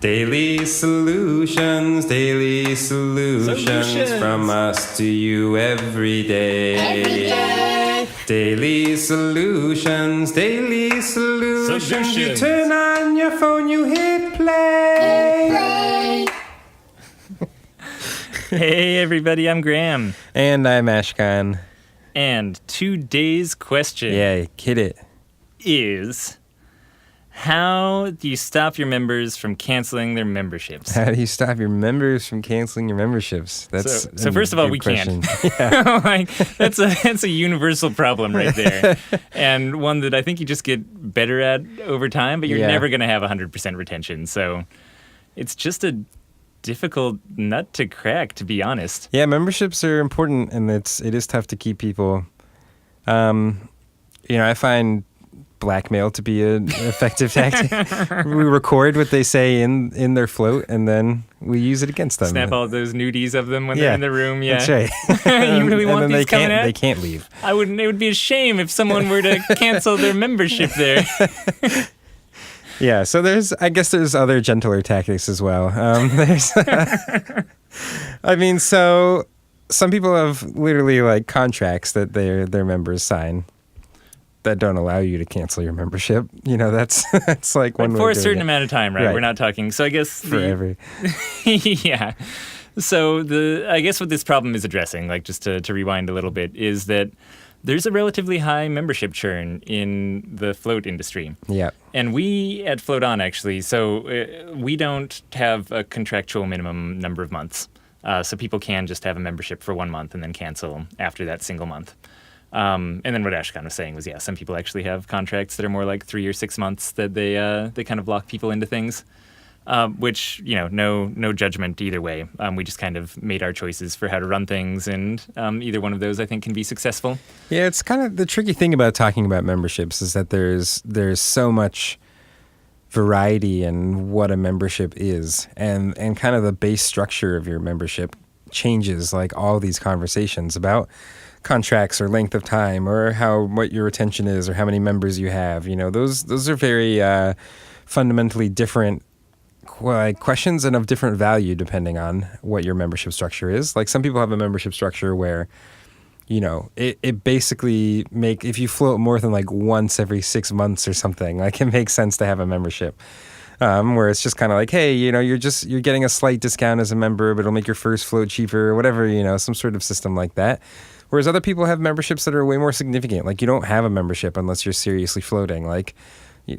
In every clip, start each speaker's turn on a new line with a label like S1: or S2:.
S1: Daily solutions from us to you every day. Daily solutions. You turn on your phone, you hit play.
S2: Hey everybody, I'm Graham.
S1: And I'm Ashkan.
S2: And today's question
S1: Hit it.
S2: is, how do you stop your members from canceling their memberships?
S1: How do you stop your members from canceling your memberships? That's
S2: so first of all, we
S1: question.
S2: can't. Like, that's a universal problem right there, and one that I think you just get better at over time. But you're never going to have 100% retention. So it's just a difficult nut to crack, to be honest.
S1: Yeah, memberships are important, and it is tough to keep people. I find blackmail to be an effective tactic. We record what they say in their float, and then we use it against them.
S2: Snap all those nudies of them when they're in the room. Yeah,
S1: that's right.
S2: You really want these coming out?
S1: They can't leave.
S2: It would be a shame if someone were to cancel their membership there.
S1: Yeah, so I guess there's other gentler tactics as well. So some people have literally like contracts that their members sign that don't allow you to cancel your membership. That's like one way
S2: for a certain amount of time, right?
S1: Right.
S2: We're not talking. So I guess
S1: forever.
S2: Yeah. So I guess what this problem is addressing, like just to rewind a little bit, is that there's a relatively high membership churn in the float industry.
S1: Yeah.
S2: And we at Float On, actually, we don't have a contractual minimum number of months. So people can just have a membership for 1 month and then cancel after that single month. And then what Ashkan was saying was, some people actually have contracts that are more like 3 or 6 months that they kind of lock people into things. Which, no judgment either way. We just kind of made our choices for how to run things, and either one of those, I think, can be successful. Yeah,
S1: it's kind of the tricky thing about talking about memberships is that there's so much variety in what a membership is, and kind of the base structure of your membership changes, like all these conversations about contracts or length of time or what your retention is or how many members you have. Those are very fundamentally different questions and of different value depending on what your membership structure is. Like some people have a membership structure where, it basically if you float more than like once every 6 months or something, like it makes sense to have a membership. Where it's just kind of like, hey, you're getting a slight discount as a member, but it'll make your first float cheaper or whatever, some sort of system like that. Whereas other people have memberships that are way more significant. Like you don't have a membership unless you're seriously floating, like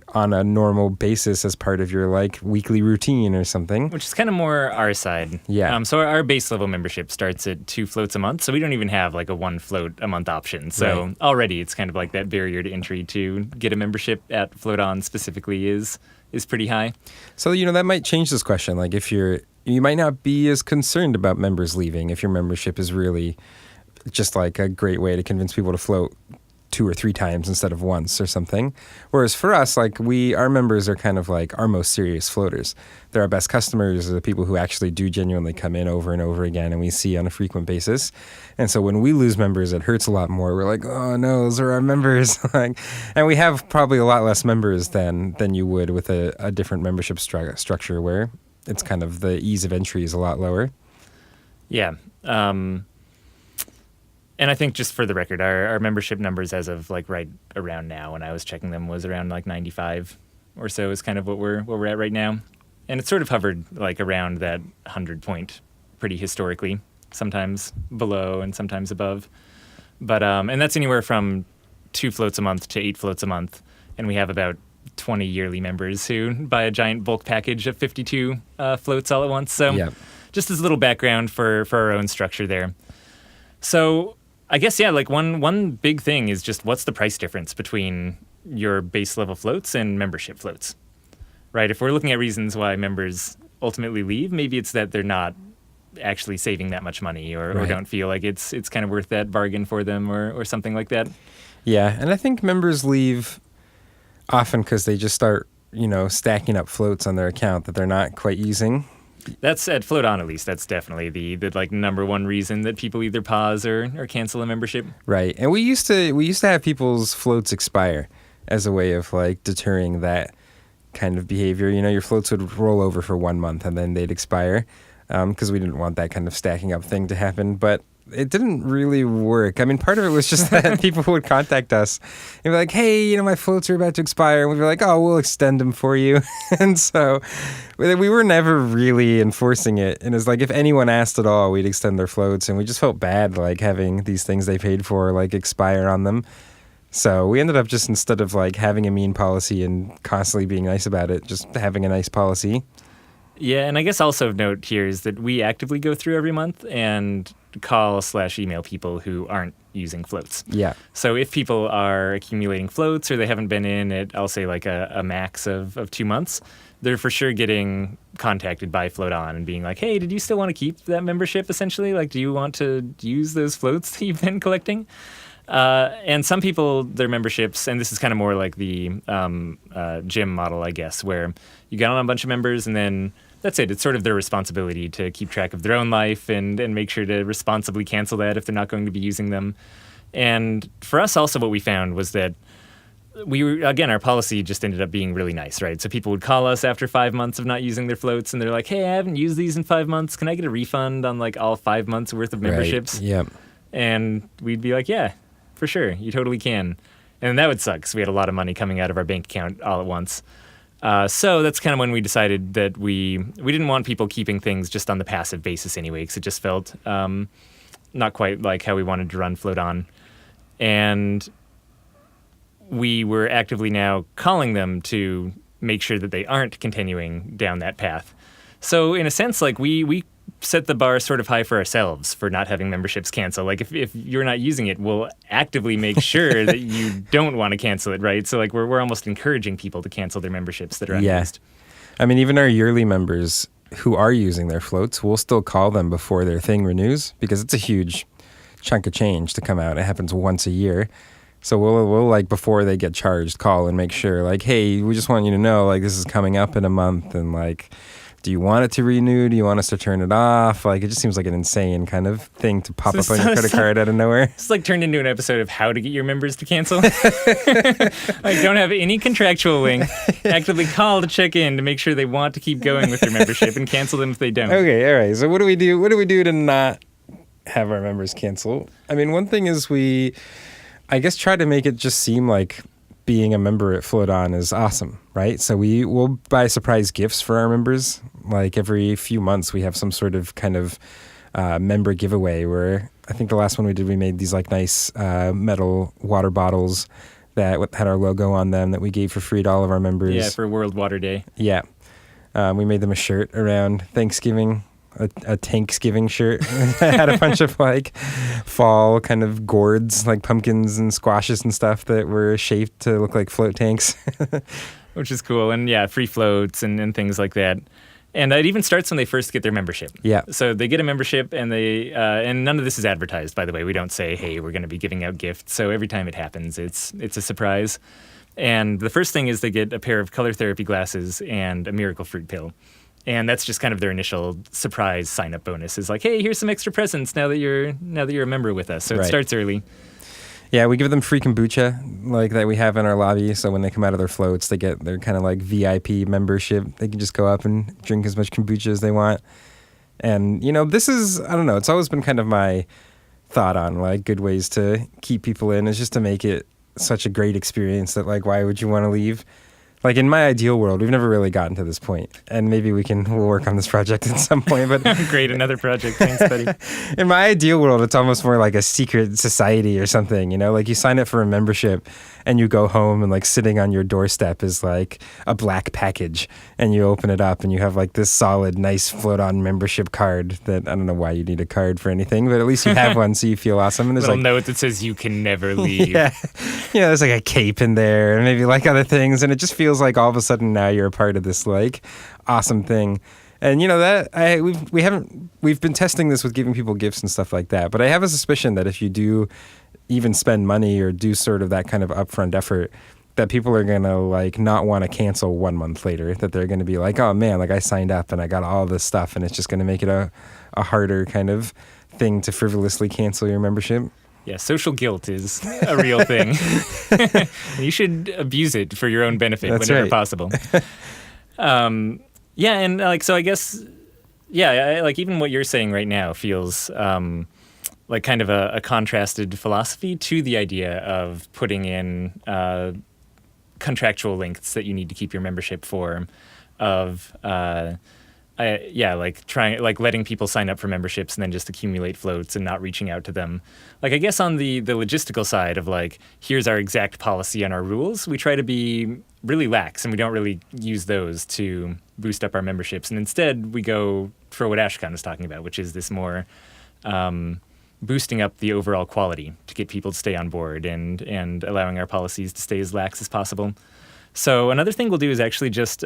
S1: on a normal basis as part of your like weekly routine or something.
S2: Which is kind of more our side.
S1: Yeah.
S2: So our base level membership starts at 2 floats a month. So we don't even have like a 1 float a month option. So already it's kind of like that barrier to entry to get a membership at Float On specifically is pretty high.
S1: So, that might change this question. Like if you might not be as concerned about members leaving if your membership is really just like a great way to convince people to float 2 or 3 times instead of once or something. Whereas for us, like our members are kind of like our most serious floaters. They're our best customers, the people who actually do genuinely come in over and over again and we see on a frequent basis. And so when we lose members, it hurts a lot more. We're like, oh no, those are our members. And we have probably a lot less members than you would with a different membership structure where it's kind of the ease of entry is a lot lower.
S2: Yeah. And I think just for the record, our membership numbers as of like right around now, when I was checking them, was around like 95 or so is kind of what we're at right now. And it's sort of hovered like around that 100 point pretty historically, sometimes below and sometimes above. But and that's anywhere from 2 floats a month to 8 floats a month. And we have about 20 yearly members who buy a giant bulk package of 52 floats all at once. So just as a little background for our own structure there. So I guess, like one big thing is just what's the price difference between your base level floats and membership floats, right? If we're looking at reasons why members ultimately leave, maybe it's that they're not actually saving that much money or don't feel like it's kind of worth that bargain for them or something like that.
S1: Yeah, and I think members leave often because they just start, stacking up floats on their account that they're not quite using.
S2: That's at Float On, at least. That's definitely the like number one reason that people either pause or cancel a membership.
S1: Right. And we used to have people's floats expire as a way of like deterring that kind of behavior. Your floats would roll over for 1 month and then they'd expire, because we didn't want that kind of stacking up thing to happen. But it didn't really work. I mean, part of it was just that people would contact us and be like, hey, my floats are about to expire. And we'd be like, oh, we'll extend them for you. And so we were never really enforcing it. And it's like, if anyone asked at all, we'd extend their floats. And we just felt bad, like, having these things they paid for, like, expire on them. So we ended up just, instead of, like, having a mean policy and constantly being nice about it, just having a nice policy.
S2: Yeah, and I guess also of note here is that we actively go through every month and call/email people who aren't using floats.
S1: Yeah.
S2: So if people are accumulating floats or they haven't been in at, I'll say, like a max of 2 months, they're for sure getting contacted by Float On and being like, hey, did you still want to keep that membership, essentially? Like, do you want to use those floats that you've been collecting? And some people, their memberships, and this is kind of more like the gym model, I guess, where you get on a bunch of members and then that's it. It's sort of their responsibility to keep track of their own life and make sure to responsibly cancel that if they're not going to be using them. And for us also what we found was that our policy just ended up being really nice, right? So people would call us after 5 months of not using their floats and they're like, hey, I haven't used these in 5 months. Can I get a refund on like all 5 months worth of memberships?
S1: Right. Yep.
S2: And we'd be like, yeah, for sure. You totally can. And that would suck because we had a lot of money coming out of our bank account all at once. So that's kind of when we decided that we didn't want people keeping things just on the passive basis anyway, because it just felt not quite like how we wanted to run Float On. And we were actively now calling them to make sure that they aren't continuing down that path. So in a sense, like we set the bar sort of high for ourselves for not having memberships cancel. Like if you're not using it, we'll actively make sure that you don't want to cancel it, right? So like we're almost encouraging people to cancel their memberships that are unused.
S1: I mean, even our yearly members who are using their floats, we'll still call them before their thing renews because it's a huge chunk of change to come out. It happens once a year. So we'll like before they get charged, call and make sure like, hey, we just want you to know like this is coming up in a month and like, do you want it to renew? Do you want us to turn it off? Like, it just seems like an insane kind of thing to pop up on your credit card out of nowhere.
S2: It's like turned into an episode of how to get your members to cancel. Like, don't have any contractual link. Actively call to check in to make sure they want to keep going with their membership and cancel them if they don't.
S1: Okay, all right. So what do we do? What do we do to not have our members cancel? I mean, one thing is I guess, try to make it just seem like being a member at Float On is awesome, right? So we will buy surprise gifts for our members. Like every few months, we have some sort of kind of member giveaway where I think the last one we did, we made these like nice metal water bottles that had our logo on them that we gave for free to all of our members.
S2: Yeah, for World Water Day.
S1: Yeah. We made them a shirt around Thanksgiving, a Thanksgiving shirt. That had a bunch of like fall kind of gourds, like pumpkins and squashes and stuff that were shaped to look like float tanks.
S2: Which is cool. And yeah, free floats and things like that. And it even starts when they first get their membership.
S1: Yeah.
S2: So they get a membership and and none of this is advertised, by the way. We don't say, hey, we're going to be giving out gifts. So every time it happens, it's a surprise. And the first thing is they get a pair of color therapy glasses and a miracle fruit pill. And that's just kind of their initial surprise sign-up bonus. Is like, hey, here's some extra presents now that you're a member with us. So it starts early.
S1: Yeah, we give them free kombucha like that we have in our lobby. So when they come out of their floats, they get their kind of like VIP membership. They can just go up and drink as much kombucha as they want. And, this is, I don't know, it's always been kind of my thought on like good ways to keep people in is just to make it such a great experience that like, why would you want to leave? Like in my ideal world, we've never really gotten to this point, and maybe we'll work on this project at some point. But
S2: great, another project. Thanks, buddy.
S1: In my ideal world, it's almost more like a secret society or something. Like you sign up for a membership, and you go home, and like sitting on your doorstep is like a black package, and you open it up, and you have like this solid, nice Float On membership card. That I don't know why you need a card for anything, but at least you have one, so you feel awesome. And there's
S2: little
S1: like
S2: note that says you can never leave.
S1: Yeah, there's like a cape in there, and maybe like other things, and it just feels like all of a sudden now you're a part of this like awesome thing. And that we've been testing this with giving people gifts and stuff like that, but I have a suspicion that if you do even spend money or do sort of that kind of upfront effort, that people are gonna like not want to cancel 1 month later, that they're gonna be like, oh man, like I signed up and I got all this stuff, and it's just gonna make it a harder kind of thing to frivolously cancel your membership.
S2: Yeah, social guilt is a real thing. You should abuse it for your own benefit whenever possible. Yeah, and like so I guess like even what you're saying right now feels like kind of a contrasted philosophy to the idea of putting in contractual lengths that you need to keep your membership for, of like letting people sign up for memberships and then just accumulate floats and not reaching out to them. Like I guess on the logistical side of like, here's our exact policy and our rules, we try to be really lax and we don't really use those to boost up our memberships. And instead we go for what Ashkan was talking about, which is this more boosting up the overall quality to get people to stay on board and allowing our policies to stay as lax as possible. So another thing we'll do is actually just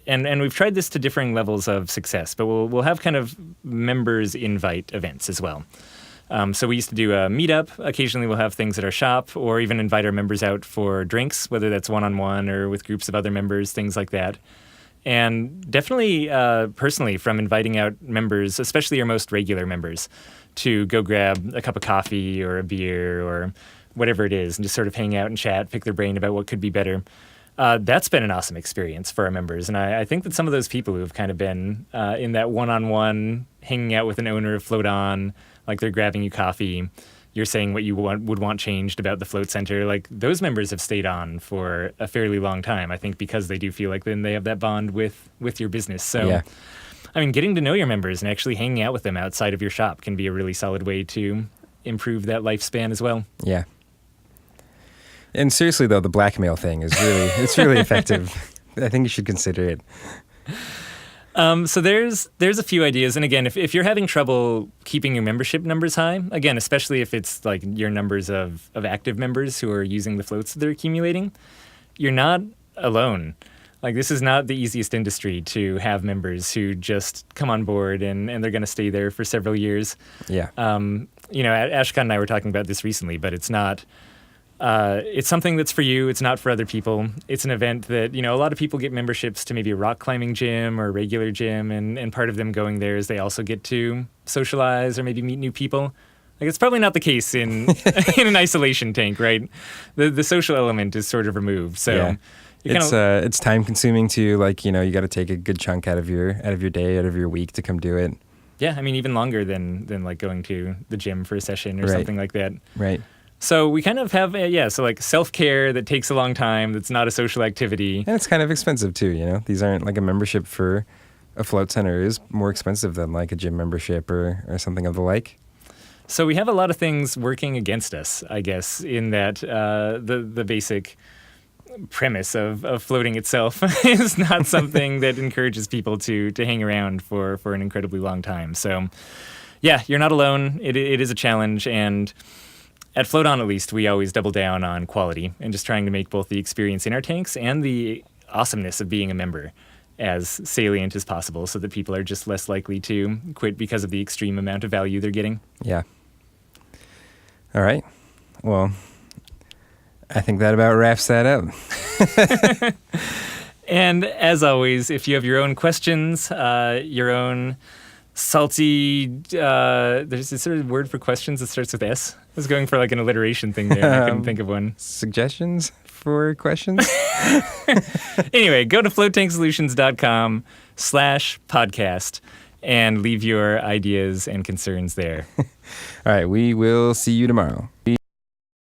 S2: and we've tried this to differing levels of success, but we'll have kind of members invite events as well. So we used to do a meetup. Occasionally we'll have things at our shop, or even invite our members out for drinks, whether that's one-on-one or with groups of other members, things like that. And definitely, personally, from inviting out members, especially your most regular members, to go grab a cup of coffee or a beer or whatever it is and just sort of hang out and chat, pick their brain about what could be better. That's been an awesome experience for our members. And I think that some of those people who have kind of been in that one-on-one, hanging out with an owner of Float On, like they're grabbing you coffee, you're saying what you would want changed about the Float Center, like those members have stayed on for a fairly long time, I think, because they do feel like then they have that bond with your business. So, yeah. I mean, getting to know your members and actually hanging out with them outside of your shop can be a really solid way to improve that lifespan as well.
S1: Yeah. And seriously, though, the blackmail thing is it's really effective. I think you should consider it.
S2: So there's a few ideas. And again, if you're having trouble keeping your membership numbers high, again, especially if it's like your numbers of active members who are using the floats that they're accumulating, you're not alone. Like, this is not the easiest industry to have members who just come on board and they're going to stay there for several years.
S1: Yeah.
S2: Ashkan and I were talking about this recently, but it's not... it's something that's for you. It's not for other people. It's an event that, a lot of people get memberships to maybe a rock climbing gym or a regular gym, and part of them going there is they also get to socialize or maybe meet new people. Like, it's probably not the case in in an isolation tank, right? The social element is sort of removed. So
S1: yeah. It's time consuming too. Like, you got to take a good chunk out of your day, out of your week to come do it.
S2: Yeah, I mean, even longer than like going to the gym for a session or something like that.
S1: Right.
S2: So we kind of have, so like self-care that takes a long time, that's not a social activity.
S1: And it's kind of expensive too, These aren't like a membership for a float center is more expensive than like a gym membership or something of the like.
S2: So we have a lot of things working against us, I guess, in that the basic premise of floating itself is not something that encourages people to hang around for an incredibly long time. So yeah, you're not alone. It is a challenge, and at Float On, at least, we always double down on quality and just trying to make both the experience in our tanks and the awesomeness of being a member as salient as possible so that people are just less likely to quit because of the extreme amount of value they're getting.
S1: Yeah. All right. Well, I think that about wraps that up.
S2: And as always, if you have your own questions, your own salty, there's this sort of word for questions that starts with S. I was going for like an alliteration thing there, and I couldn't think of one.
S1: Suggestions for questions?
S2: Anyway, go to floattanksolutions.com/podcast and leave your ideas and concerns there.
S1: All right, we will see you tomorrow.